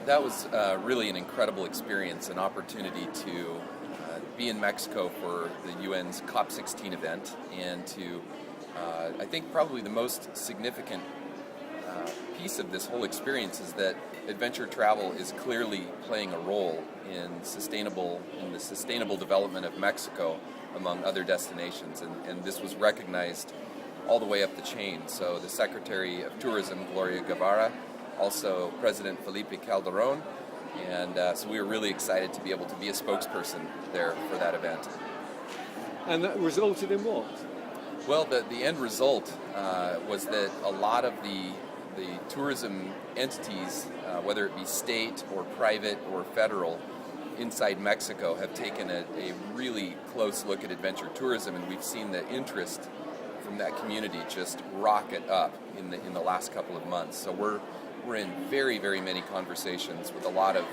That was really an incredible experience, an opportunity to be in Mexico for the UN's COP16 event, and to, I think probably the most significant piece of this whole experience is that adventure travel is clearly playing a role in the sustainable development of Mexico among other destinations, and this was recognized all the way up the chain. So the Secretary of Tourism, Gloria Guevara, also President Felipe Calderon, and so we were really excited to be able to be a spokesperson there for that event. And that resulted in what? Well, the end result was that a lot of the tourism entities, whether it be state or private or federal, inside Mexico have taken a really close look at adventure tourism, and we've seen the interest from that community just rocket up in the last couple of months. So we're in very, very many conversations with a lot of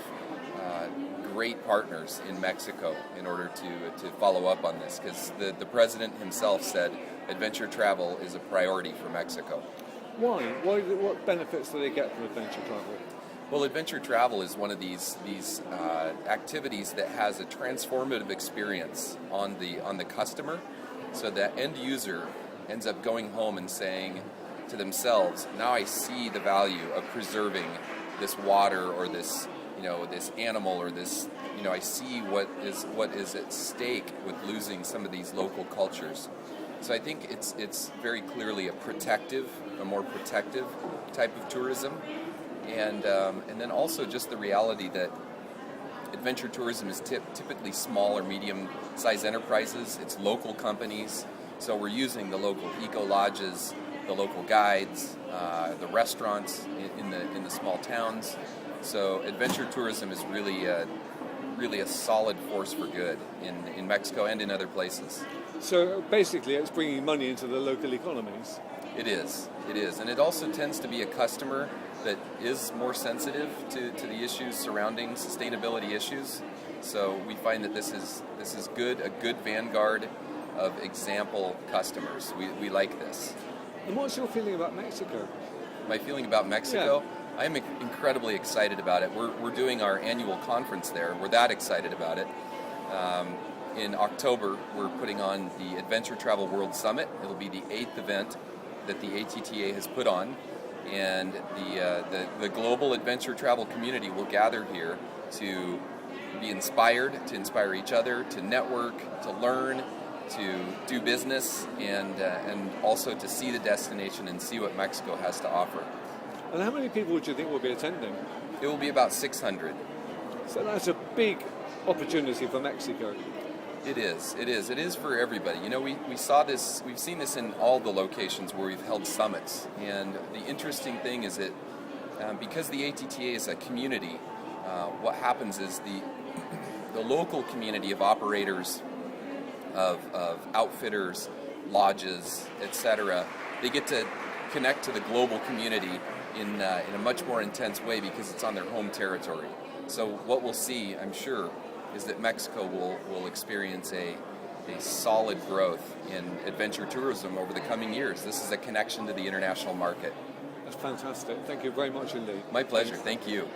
great partners in Mexico in order to follow up on this, because the president himself said adventure travel is a priority for Mexico. Why? What benefits do they get from adventure travel? Well, adventure travel is one of these activities that has a transformative experience on the customer, so that end user ends up going home and saying to themselves, now I see the value of preserving this water or this animal or this, I see what is at stake with losing some of these local cultures. So I think it's very clearly a more protective type of tourism, and then also just the reality that adventure tourism is typically small or medium-sized enterprises. It's local companies, so we're using the local eco lodges, the local guides, the restaurants in the small towns. So adventure tourism is really a solid force for good in Mexico and in other places. So basically it's bringing money into the local economies. It is, and it also tends to be a customer that is more sensitive to the issues surrounding sustainability issues. So we find that this is a good vanguard of example customers. We like this. And what's your feeling about Mexico? My feeling about Mexico? Yeah. I'm incredibly excited about it. We're doing our annual conference there. We're that excited about it. In October, we're putting on the Adventure Travel World Summit. It'll be the 8th event that the ATTA has put on, and the global adventure travel community will gather here to be inspired, to inspire each other, to network, to learn, to do business, and also to see the destination and see what Mexico has to offer. And how many people do you think will be attending? It will be about 600. So that's a big opportunity for Mexico. It is for everybody. We saw this, we've seen this in all the locations where we've held summits, and the interesting thing is that because the ATTA is a community, what happens is the local community of operators, of outfitters, lodges, etc., they get to connect to the global community in a much more intense way because it's on their home territory. So what we'll see, I'm sure, is that Mexico will experience a solid growth in adventure tourism over the coming years. This is a connection to the international market. That's fantastic. Thank you very much indeed. My pleasure. Thank you.